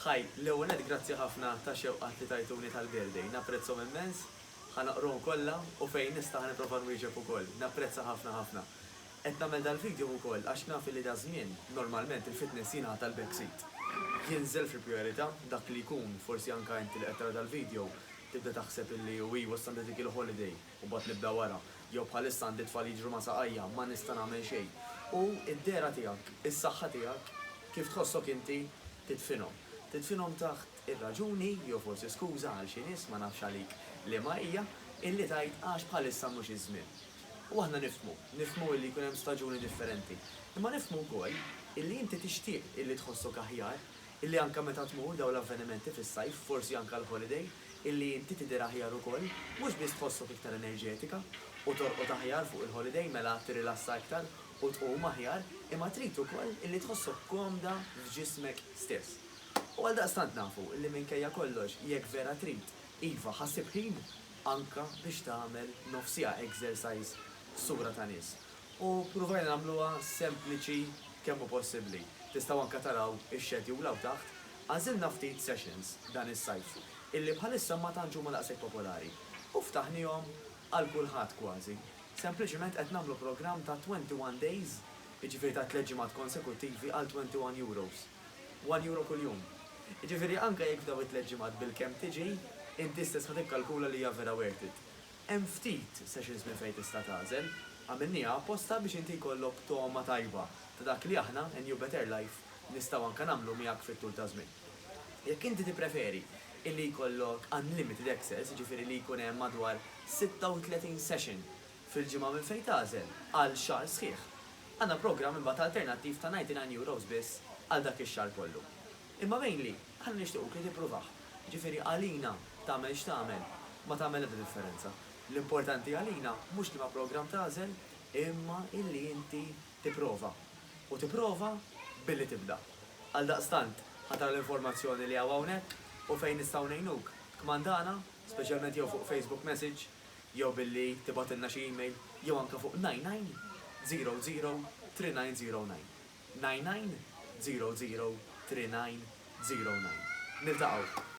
Ħaj, l-ewwel grazzi ħafna ta' xewqat li tajtuni tal-birthday. Napprezzhom immens, ħanaqrom kollha u fejn nista' ħaniprofa nwieġeb ukoll. Napprezza ħafna ħafna. Qed nagħmel dal-video wkoll għax naf li da żmien normalment il-fitness jingħata tal-backseat. Jinżel fil-priorità dak li jkun forsi anke inti li qed tara dal-video tibda taħseb illi wi wassan dik il-holiday u bad nibda wara. Jew bħalissa għandi tfal jiġru ma' saqajja ma nista' nagħmel xejn. U id-dera tiegħek, is-saħħa tiegħek kif tħossok inti titfinhom. Titfinhom taħt ir-raġuni jew forsi skuża għal xi nies ma nafx għalik li ma hija illi tgħid għax bħalissa mhux iż-żmien. U aħna nifhmu illi jkun hemm staġuni differenti. Imma nifhmu wkoll illi inti tixtieq illi tħossok aħjar, illi anke meta tmur dawn l-avvenimenti fis-sajf, forsi anke l-holiday, illi inti tidher aħjar ukoll, mhux biss tħossok iktar enerġetika u torqod aħjar fuq il-holiday mela tirrilassa iktar u tqum aħjar, imma trid ukoll illi tħossok komda f'ġismek stess. U għaldaqstant nafu illi minkejja kollox jekk vera trid, iva ħassib ħin anka biex tagħmel nofsija exercise sura ta' nies. U pruvajna nagħmluha sempliċi kemm hu possibbli. Tistgħu anke taraw ix-schedule hawn taħt għażilna ftit sessions dan is-sajf illi bħalissa ma tantx huma daqshekk popolari. U ftaħnihom għal kulħadd kważi. Sempliċiment qed nagħmlu programm ta' 21 days, jiġifieri ta' 3 ġimgħat konsekuttivi għal 21 euros. 1 euro kuljum. Jiġifieri anke jekk daw it-3 ġimgħat bil-kemm tiġi, inti stess ħad tikkalkula li hija vera worth it. Hemm ftit sessions minn fejn tista' tagħżel, għamilniha apposta biex inti jkollok toma tajba ta' dak li aħna New Better Life nistgħu anke nagħmlu miegħek fit-tul ta' żmien. Jekk inti tippreferi illi jkollok unlimited access, jiġifieri li jkun hemm madwar 36 session fil-ġimgħa minn fejn tagħżel għal xahar sħiħ. Għandna programm imbagħad alternattiv ta' 99 euros biss għal dak ix-xahar kollu. Imma mainly, ħalli nixtiequk li tippruvaħ. Ġifieri għalina tagħmel x'tagħmel, ma tagħmel ebda differenza. L-importanti għalina mhux li ma programm tagħżel, imma illi inti tipprova. U tipprova billi tibda. Għaldaqstant ħatar l-informazzjoni li hawnhekk u fejn nistgħu ngħinuk. Kmandana, speċjalment jew fuq Facebook message, jew billi tibgħatilna xi email, jew anke fuq 9900 3909. 9900 3909. Niltaqgħu.